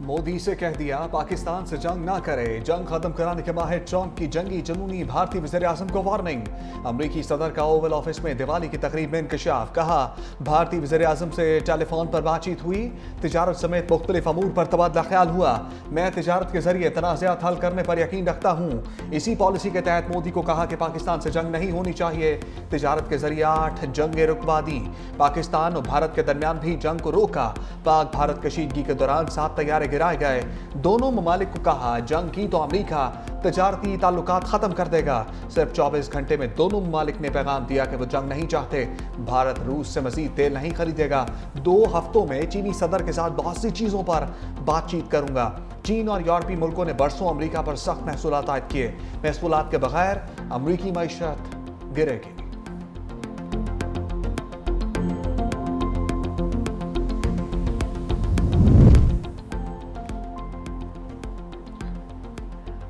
मोदी से कह दिया पाकिस्तान से जंग ना करे, जंग खत्म कराने के माहिर ट्रंप की जंगी जुनूनी, भारतीय वज़ीर-ए-आज़म को वार्निंग। अमरीकी सदर का ओवल ऑफिस में दिवाली की तकरीब में इंकशाफ, कहा भारतीय वज़ीर-ए-आज़म से टेलीफोन पर बातचीत हुई, तिजारत समेत मुख्तलिफ अमूर पर तबादला ख्याल हुआ। मैं तिजारत के जरिए तनाज़ात हल करने पर यकीन रखता हूँ। इसी पॉलिसी के तहत मोदी को कहा कि पाकिस्तान से जंग नहीं होनी चाहिए। तिजारत के जरिए 8 जंगें रुकवा दी। पाकिस्तान और भारत के दरमियान भी जंग को रोका। पाक भारत कशीदगी के दौरान 7 तैयारे गिराए गए। दोनों ममालिक को कहा जंग की तो अमरीका तजारती ताल्लुकात खत्म कर देगा। सिर्फ 24 घंटे में दोनों ममालिक ने पैगाम दिया कि वो जंग नहीं चाहते। भारत रूस से मजीद तेल नहीं खरीदेगा। 2 हफ्तों में चीनी सदर के साथ बहुत सी चीजों पर बातचीत करूंगा। चीन और यूरोपीय मुल्कों ने बरसों अमरीका पर सख्त महसूलात आयद किए। महसूलात के बगैर अमरीकी मईशत गिरेगी।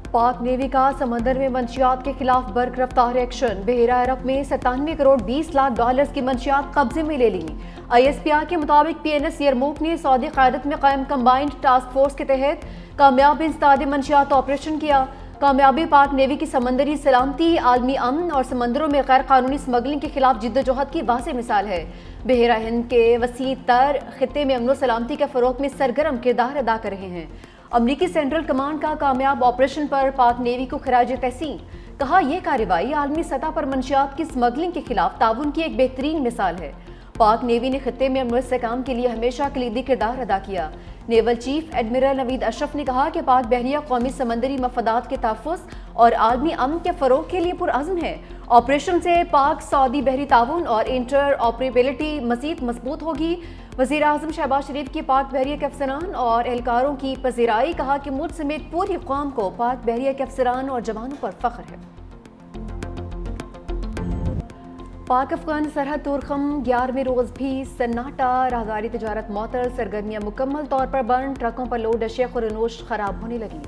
पाक नेवी का समंदर में मंशियात के खिलाफ बर्क रफ्तार एक्शन। बहरा अरब में 97 करोड़ 20 लाख डॉलर्स की मंशियात कब्जे में ले ली। ISPR के मुताबिक PNS यरमूक ने सऊदी क़यादत में कायम कंबाइंड टास्क फोर्स के तहत कामयाब इंसदाद मंशियात ऑपरेशन किया। कामयाबी पाक नेवी की समंदरी सलामती, आलमी अमन और समंदरों में गैर कानूनी स्मगलिंग के खिलाफ जिद्दोजहद की वाज़ेह मिसाल है। बहरा हिंद के वसी तर खित्ते में अमन सलामती के फ़रोग़ में सरगर्म किरदार अदा कर रहे हैं। अमरीकी सेंट्रल कमांड का कामयाब ऑपरेशन पर पाक नेवी को खराज तहसीन, कहा यह कार्रवाई आलमी सतह पर मंशियात की स्मगलिंग के खिलाफ ताउन की एक बेहतरीन मिसाल है। पाक नेवी ने खित्ते में अमन इस्तेहकाम के लिए हमेशा कलीदी किरदार अदा किया। Naval chief admiral Naveed Ashraf ने कहा कि पाक बहरिया कौमी समंदरी मफादात के तहफ़्फ़ुज़ और आलमी अमन के फ़रोग़ के लिए पुरअज़्म है। ऑपरेशन से पाक सऊदी बहरी ताउन और इंटर ऑपरेबिलिटी मज़ीद मजबूत होगी। वज़ीर आज़म शहबाज शरीफ की पाक बहरिया के अफसरान और एहलकारों की पज़ीराई, कहा कि मुल्क समेत पूरी कौम को पाक बहरिया के अफसरान और जवानों पर फ़ख्र है। पाक अफगान सरहद तुरखम 11वें रोज़ भी सन्नाटा, राहदारी तजारत मअतल, सरगर्मियाँ मुकम्मल तौर पर बंद, ट्रकों पर लोड अशिया नोश खराब होने लगी।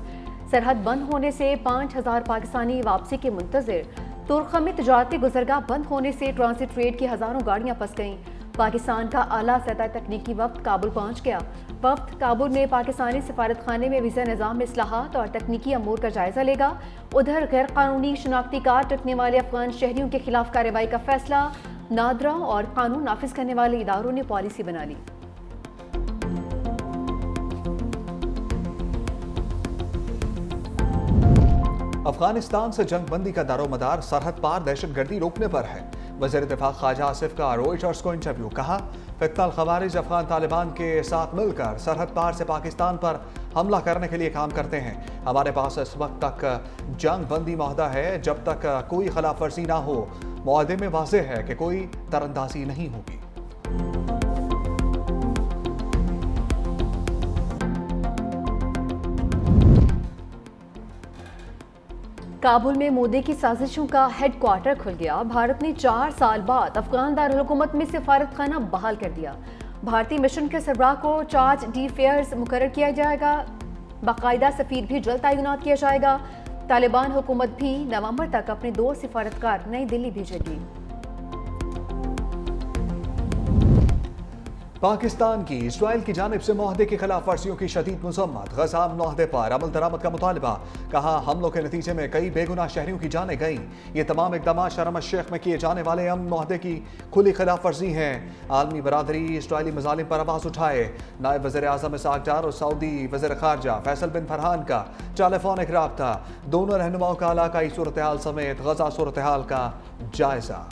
सरहद बंद होने से 5000 पाकिस्तानी वापसी के मुंतज़िर। तुरखम में तजारती गुजरगाह बंद होने से ट्रांसिट ट्रेड की हज़ारों गाड़ियाँ फंस गईं। पाकिस्तान का आला सतह तकनीकी वफ्द काबुल पहुँच गया। वफ्द काबुल में पाकिस्तानी सफारत खाने में वीज़ा निज़ाम में इस्लाहात और तकनीकी अमूर का जायज़ा लेगा। उधर गैर कानूनी शनाख्ती कार्ड रखने वाले अफगान शहरियों के खिलाफ कार्रवाई का फैसला। नादरा और कानून नाफिज करने वाले इदारों ने पॉलिसी बना ली। अफगानिस्तान से जंगबंदी का दारोमदार सरहद पार दहशतगर्दी रोकने पर है। वज़ीर दिफा ख्वाजा आसिफ का रॉयटर्स को इंटरव्यू, कहा फितनल खवारिज अफगान तालिबान के साथ मिलकर सरहद पार से पाकिस्तान पर हमला करने के लिए काम करते हैं। हमारे पास इस वक्त तक जंग बंदी मुआहदा है। जब तक कोई खिलाफ वर्जी ना हो, मुआहदे में वाज़ेह है कि कोई तरंदाजी नहीं होगी। काबुल में मोदी की साजिशों का हेडक्वार्टर खुल गया। भारत ने 4 साल बाद अफगान दारुल-हुकूमत में सफारत खाना बहाल कर दिया। भारतीय मिशन के सरबराह को चार्ज d'affaires मुकर्रर किया जाएगा। बाकायदा सफीर भी जल्द तैनात किया जाएगा। तालिबान हुकूमत भी नवंबर तक अपने 2 सिफारतकार नई दिल्ली भेजेगी। पाकिस्तान की इस्राइल की जानिब से मुआहदे की खिलाफ वर्जियों की शदीद मज़म्मत। गज़ा मुआहदे पर अमल दरामद का मुतालबा, कहा हमलों के नतीजे में कई बेगुनाह शहरियों की जानें गईं। ये तमाम इक़दाम शर्म अल शेख में किए जाने वाले अमन मुआहदे की खुली खिलाफ वर्जी हैं। आलमी बरादरी इसराइली मज़ालिम पर आवाज़ उठाए। नायब वज़ीर आज़म इसहाक डार और सऊदी वज़ीर ख़ारजा फैसल बिन फरहान का टेलीफोनिक राब्ता। दोनों रहनुमाओं का इलाकाई सूरत हाल समेत गज़ा सूरत हाल का जायज़ा।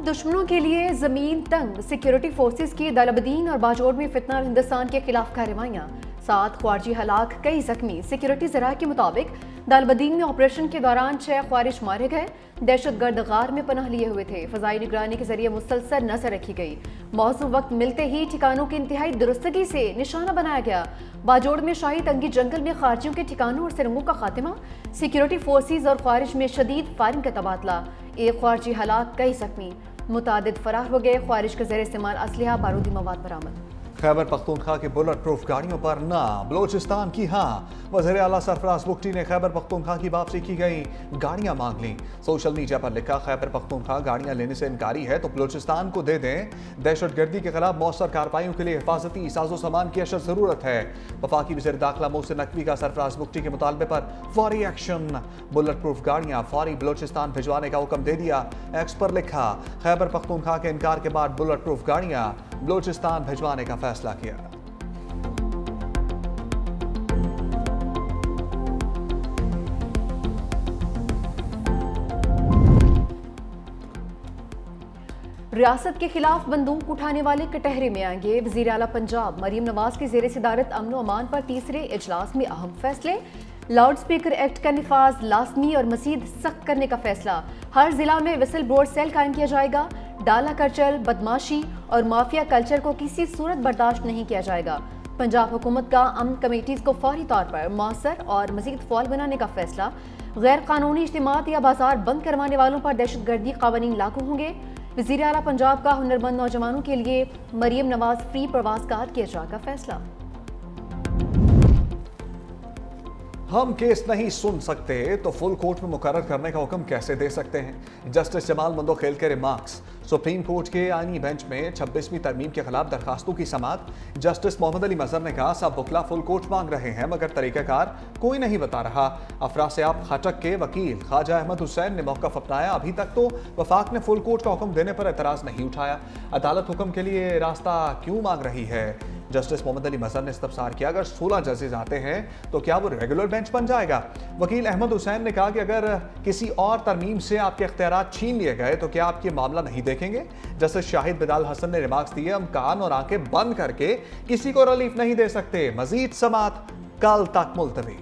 दुश्मनों के लिए जमीन तंग, सिक्योरिटी फोर्सेस की दालबदीन और बाजोड़ में फितना हिंदुस्तान के खिलाफ कार्रवाइयाँ। 7 ख्वारिजी हलाक, कई जख्मी। सिक्योरिटी ज़राए के मुताबिक दालबदीन में ऑपरेशन के दौरान 6 ख्वारिज मारे गए। दहशतगर्द गार में पनाह लिए हुए थे। फ़ज़ाई निगरानी के जरिए मुसलसल नजर रखी गई। मौजूद वक्त मिलते ही ठिकानों की इंतहाई दुरुस्तगी से निशाना बनाया गया। बाजोड़ में शाही तंगी जंगल में खारजियों के ठिकानों और सुरंगों का खात्मा। सिक्योरिटी फोर्सेज और ख्वारिज में शदीद फायरिंग का तबादला। 1 ख्वारिजी हलाक, कई जख्मी। मुतादिद फरार हो गए। ख्वारिज के ज़रिए इस्तेमाल असलहा, बारूदी मवाद बरामद। खैबर पख्तूनख्वा की बुलेट प्रूफ गाड़ियों पर ना, बलोचिस्तान की हाँ। वज़ीर आला सरफराज बुगटी ने खैबर पख्तूनख्वा की वापसी की गई गाड़ियां मांग लीं। सोशल मीडिया पर लिखा, खैबर पख्तूनख्वा गाड़ियां लेने से इनकारी है तो बलोचिस्तान को दे दें। दहशतगर्दी के खिलाफ मौसर कार्रवाइयों के लिए हिफाजती साजो सामान की अशद ज़रूरत है। वफाकी वज़ीर दाखिला मोहसिन नकवी का सरफराज बुगटी के मुतालबे पर फौरी एक्शन। बुलेट प्रूफ गाड़ियां फौरी बलोचिस्तान भिजवाने का हुक्म दे दिया। एक्स पर लिखा, खैबर पख्तूनख्वा के इनकार के बाद बुलेट प्रूफ गाड़ियां बलोचिस्तान भिजवाने का फैसला किया। रियासत के खिलाफ बंदूक उठाने वाले कटहरे में आएंगे। वज़ीर आला पंजाब मरीम नवाज की ज़ेर सदारत अमन व अमान पर तीसरे इजलास में अहम फैसले। लाउड स्पीकर एक्ट का निफाज लाजमी और मज़ीद सख्त करने का फैसला। हर जिला में विसल ब्लोअर सेल कायम किया जाएगा। डाला कल्चर, बदमाशी और माफिया कल्चर को किसी सूरत बर्दाश्त नहीं किया जाएगा। पंजाब हुकूमत का अमन कमेटीज़ को फौरी तौर पर मौसर और मज़ीद फ़ौल बनाने का फैसला। गैर कानूनी इज्तिमात या बाजार बंद करवाने वालों पर दहशतगर्दी क़वानीन लागू होंगे। वज़ीर आला पंजाब का हुनरमंद नौजवानों के लिए मरीम नवाज फ्री प्रवास कार्ड के इजरा का फैसला। हम केस नहीं सुन सकते तो फुल कोर्ट में मुकर्रर करने का हुक्म कैसे दे सकते हैं? जस्टिस जमाल मंदोखेल के रिमार्क्स। सुप्रीम कोर्ट के आईनी बेंच में 26वीं तरमीम के खिलाफ दरखास्तों की समाअत। जस्टिस मोहम्मद अली मजहर ने कहा, सब वकला फुल कोर्ट मांग रहे हैं मगर तरीक़ाकार कोई नहीं बता रहा। अफरासियाब खटक के वकील ख्वाजा अहमद हुसैन ने मौक़िफ़ अपनाया। अभी तक तो वफाक ने फुल कोर्ट का हुक्म देने पर एतराज़ नहीं उठाया। अदालत हुक्म के लिए रास्ता क्यों मांग रही है? जस्टिस मोहम्मद अली मजहर ने इस्तफसार किया, अगर 16 जजेस आते हैं तो क्या वो रेगुलर बेंच बन जाएगा? वकील अहमद हुसैन ने कहा कि अगर किसी और तरमीम से आपके इख्तियारात छीन लिए गए तो क्या आप ये मामला नहीं देखेंगे? जस्टिस शाहिद बिलाल हसन ने रिमार्क्स दिए, हम कान और आंखें बंद करके किसी को रिलीफ नहीं दे सकते। मजीद समाअत कल तक मुलतवी।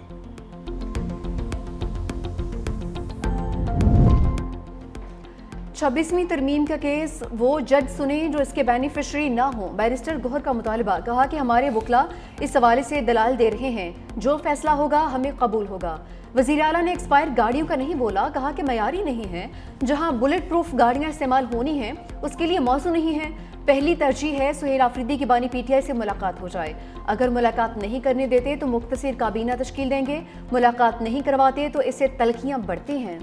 26वीं तरमीम का केस वो जज सुने जो इसके बेनिफिशरी ना हो। बैरिस्टर गोहर का मुतालबा। कहा कि हमारे वकला इस हवाले से दलाल दे रहे हैं, जो फैसला होगा हमें कबूल होगा। वज़ीर आला ने एक्सपायर गाड़ियों का नहीं बोला, कहा कि मयारी नहीं है। जहां बुलेट प्रूफ गाड़ियां इस्तेमाल होनी हैं उसके लिए मौजू नहीं है। पहली तरजीह है सुहेल आफरीदी की बानी पीटीआई से मुलाकात हो जाए। अगर मुलाकात नहीं करने देते तो मुख्तसिर काबीना तश्कील देंगे। मुलाकात नहीं करवाते तो इससे तलखियां बढ़ती हैं।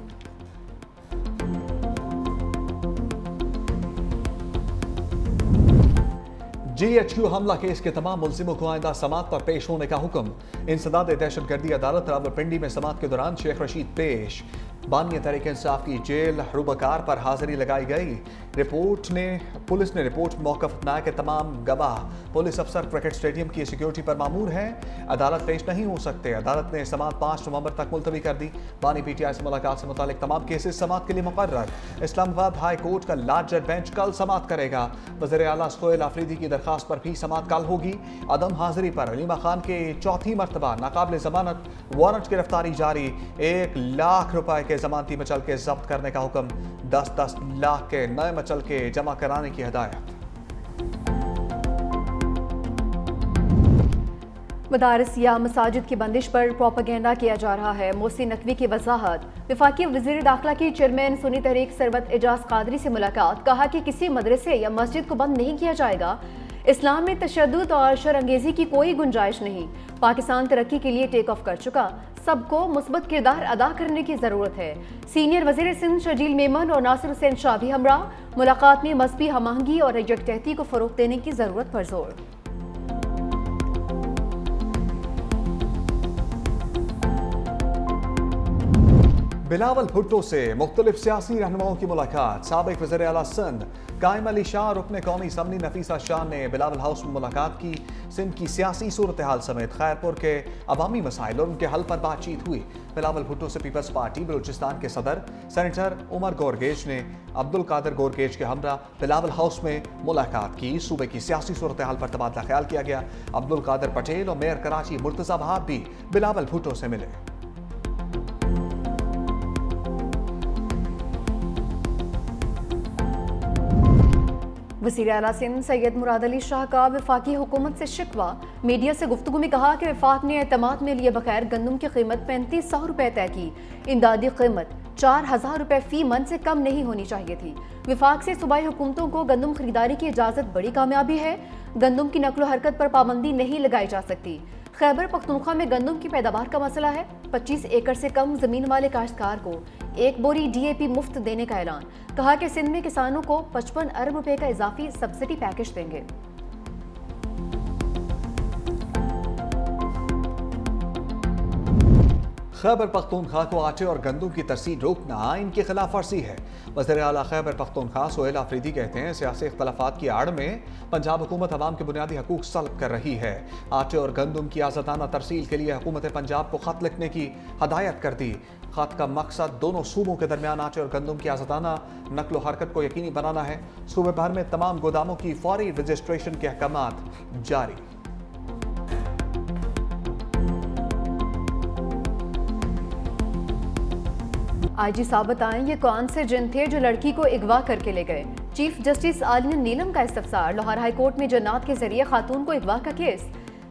GHQ हमला केस के तमाम मुल्जिमों को आइंदा समाअत पर पेश होने का हुक्म। इंसदाद दहशतगर्दी अदालत रावलपिंडी में समाअत के दौरान शेख रशीद पेश। बानी तहरीक इंसाफ की जेल हरूबकार पर हाजिरी लगाई गई। पुलिस ने रिपोर्ट में मौक़िफ़ अपनाया कि तमाम गवाह पुलिस अफसर क्रिकेट स्टेडियम की सिक्योरिटी पर मामूर हैं। अदालत पेश नहीं हो सकते। अदालत ने समाअत 5 नवंबर तक मुलतवी कर दी। बानी पीटीआई से मुलाकात से मुतालिक तमाम केसेस समाअत के लिए मुकर्रर। इस्लामाबाद हाई कोर्ट का लार्ज जज बेंच कल समाअत करेगा। वज़ीर आला सुहेल आफरीदी की दरखास्त पर भी समाअत कल होगी। अदम हाजिरी पर अलीमा खान के चौथी मरतबा नाकाबिल जमानत वारंट गिरफ्तारी जारी। 1 लाख रुपए के जमानती मचल के जब्त करने का हुक्म। 10-10 लाख के नए मचल के जमा कराने की हिदायत। मदारस या मसाजिद की बंदिश पर प्रोपेगेंडा किया जा रहा है। मोहसिन नकवी की वजाहत। वफाकी वज़ीर दाखिला की चेयरमैन सुन्नी तहरीक सरवत एजाज कादरी से मुलाकात। कहा कि किसी मदरसे या मस्जिद को बंद नहीं किया जाएगा। इस्लाम में तशद्दुद और शरअंगेज़ी की कोई गुंजाइश नहीं। पाकिस्तान तरक्की के लिए टेक ऑफ कर चुका। सबको मुस्बत किरदार अदा करने की ज़रूरत है। सीनियर वज़ीर सिंध शजील मेमन और नासिर हुसैन शाह भी हमरा। मुलाकात में मजहबी हमआहंगी और यकजहती को फ़रोग़ देने की ज़रूरत पर जोर। बिलावल भुट्टो से मुख्तलिफ सियासी रहनुमाओं की मुलाकात। साबिक वज़ीर आला सिंध कायम अली शाह, रुकन कौमी असम्बली नफीसा शाह ने बिलावल हाउस में मुलाकात की। सिंध की सियासी सूरत हाल समेत खैरपुर के अवामी मसाइल और उनके हल पर बातचीत हुई। बिलावल भुट्टो से पीपल्स पार्टी बलूचिस्तान के सदर सेनेटर उमर गोरगेज ने अब्दुल कादिर गोरगेज के हमरा बिलावल हाउस में मुलाकात की। सूबे की सियासी सूरत हाल पर तबादला ख्याल किया गया। अब्दुल कादिर पटेल और मेयर कराची मुर्तज़ा वहाब भी बिलावल भुट्टो से मिले। वज़ीर आला सिंध सैयद मुराद अली शाह का वफाकी हुकूमत से शिकवा। मीडिया से गुफ्तगू में कहा कि वफाक ने एतमाद में लिए बगैर गंदम की कीमत 3500 रुपये तय की। इमदादी कीमत 4000 रुपये फी मन से कम नहीं होनी चाहिए थी। वफाक से सूबाई हुकूमतों को गंदम खरीदारी की इजाज़त बड़ी कामयाबी है। گندم کی نقل و حرکت پر پابندی نہیں لگائی جا سکتی۔ خیبر پختونخوا میں گندم کی پیداوار کا مسئلہ ہے۔ 25 ایکڑ سے کم زمین والے کاشتکار کو 1 بوری ڈی اے پی مفت دینے کا اعلان۔ کہا کہ سندھ میں کسانوں کو 55 ارب روپے کا اضافی سبسڈی پیکج دیں گے۔ خیبر پختونخوا کو آٹے اور گندم کی ترسیل روکنا آئین کی خلاف ورزی ہے۔ وزیر اعلیٰ خیبر پختونخوا سہیل آفریدی کہتے ہیں سیاسی اختلافات کی آڑ میں پنجاب حکومت عوام کے بنیادی حقوق سلب کر رہی ہے۔ آٹے اور گندم کی آزادانہ ترسیل کے لیے حکومت پنجاب کو خط لکھنے کی ہدایت کر دی۔ خط کا مقصد دونوں صوبوں کے درمیان آٹے اور گندم کی آزادانہ نقل و حرکت کو یقینی بنانا ہے۔ صوبے بھر میں تمام گوداموں کی فوری رجسٹریشن کے احکامات جاری۔ آئی جی ثابت آئیں یہ کون سے جن تھے جو لڑکی کو اغوا کر کے لے گئے؟ چیف جسٹس عالیہ نیلم کا استفسار۔ لاہور ہائی کورٹ میں جنات کے ذریعے خاتون کو اغوا کا کیس۔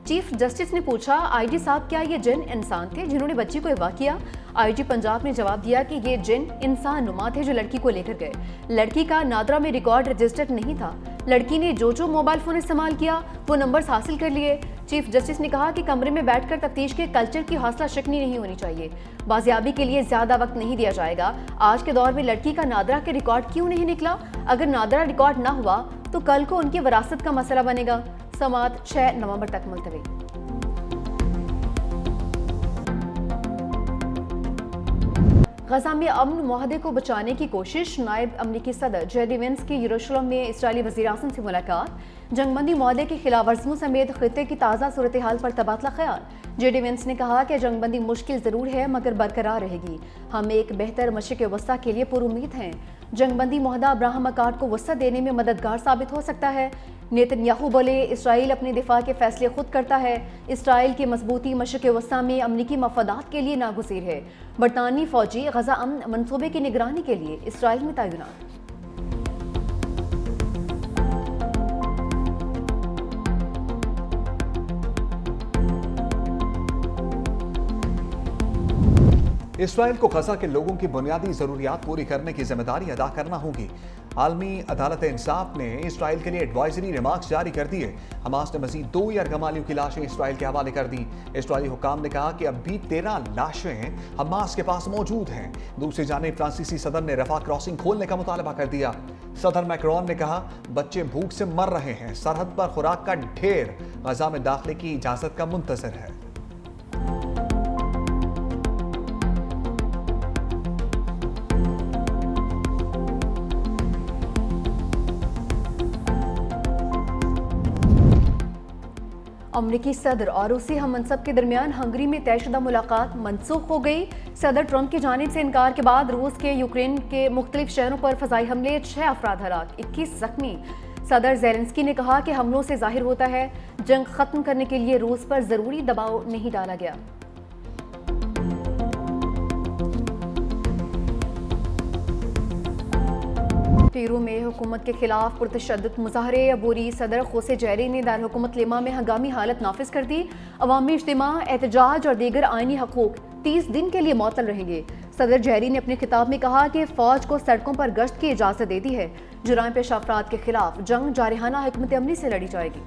چیف جسٹس نے پوچھا آئی جی صاحب کیا یہ جن انسان تھے جنہوں نے بچی کو اغوا کیا؟ آئی جی پنجاب نے جواب دیا کہ یہ جن انسان نما تھے جو لڑکی کو لے کر گئے۔ لڑکی کا نادرا میں ریکارڈ رجسٹرڈ نہیں تھا۔ لڑکی نے جو موبائل فون استعمال کیا وہ نمبرز حاصل کر لیے۔ چیف جسٹس نے کہا کہ کمرے میں بیٹھ کر تفتیش کے کلچر کی حوصلہ شکنی نہیں ہونی چاہیے۔ بازیابی کے لیے زیادہ وقت نہیں دیا جائے گا۔ آج کے دور میں لڑکی کا نادرا کے ریکارڈ کیوں نہیں نکلا؟ اگر نادرا ریکارڈ نہ ہوا تو کل کو ان کی وراثت کا مسئلہ بنے گا۔ سماعت 6 نومبر تک ملتوی۔ غزہ میں امن معاہدے کو بچانے کی کوشش۔ نائب امریکی صدر جے ڈی وینس کی یروشلم میں اسرائیلی وزیر اعظم سے ملاقات۔ جنگ بندی معاہدے کی خلاف ورزیوں سمیت خطے کی تازہ صورتحال پر تبادلہ خیال۔ جے ڈی وینس نے کہا کہ جنگ بندی مشکل ضرور ہے مگر برقرار رہے گی۔ ہم ایک بہتر مشرق وسطیٰ کے لیے پر امید ہیں۔ جنگ بندی معاہدہ ابراہم اکارڈ کو وسعت دینے میں مددگار ثابت ہو سکتا ہے۔ نیتن یاہو بولے اسرائیل اپنے دفاع کے فیصلے خود کرتا ہے۔ اسرائیل کی مضبوطی مشرق وسطیٰ میں امریکی مفادات کے لیے ناگزیر ہے۔ برطانوی فوجی غزہ امن منصوبے کی نگرانی کے لیے اسرائیل میں تعینات۔ اسرائیل کو غزہ کے لوگوں کی بنیادی ضروریات پوری کرنے کی ذمہ داری ادا کرنا ہوگی۔ عالمی عدالت انصاف نے اسرائیل کے لیے ایڈوائزری ریمارکس جاری کر دیے۔ حماس نے مزید 2 یرغمالیوں کی لاشیں اسرائیل کے حوالے کر دی۔ اسرائیلی حکام نے کہا کہ اب بھی 13 لاشیں حماس کے پاس موجود ہیں۔ دوسری جانب فرانسیسی صدر نے رفح کراسنگ کھولنے کا مطالبہ کر دیا۔ صدر میکرون نے کہا بچے بھوک سے مر رہے ہیں، سرحد پر خوراک کا ڈھیر، غزہ میں داخلے کی اجازت کا منتظر ہے۔ امریکی صدر اور روسی ہم منصب کے درمیان ہنگری میں طے شدہ ملاقات منسوخ ہو گئی۔ صدر ٹرمپ کی جانب سے انکار کے بعد روس کے یوکرین کے مختلف شہروں پر فضائی حملے، 6 افراد ہلاک، 21 زخمی۔ صدر زیلنسکی نے کہا کہ حملوں سے ظاہر ہوتا ہے جنگ ختم کرنے کے لیے روس پر ضروری دباؤ نہیں ڈالا گیا۔ پیرو میں حکومت کے خلاف پرتشدد مظاہرے، عبوری صدر خوسے جیری نے دارالحکومت لیما میں ہنگامی حالت نافذ کر دی۔ عوامی اجتماع، احتجاج اور دیگر آئینی حقوق 30 دن کے لیے معطل رہیں گے۔ صدر جیری نے اپنے خطاب میں کہا کہ فوج کو سڑکوں پر گشت کی اجازت دے دی ہے۔ جرائم پیشہ افراد کے خلاف جنگ جارحانہ حکمت عملی سے لڑی جائے گی۔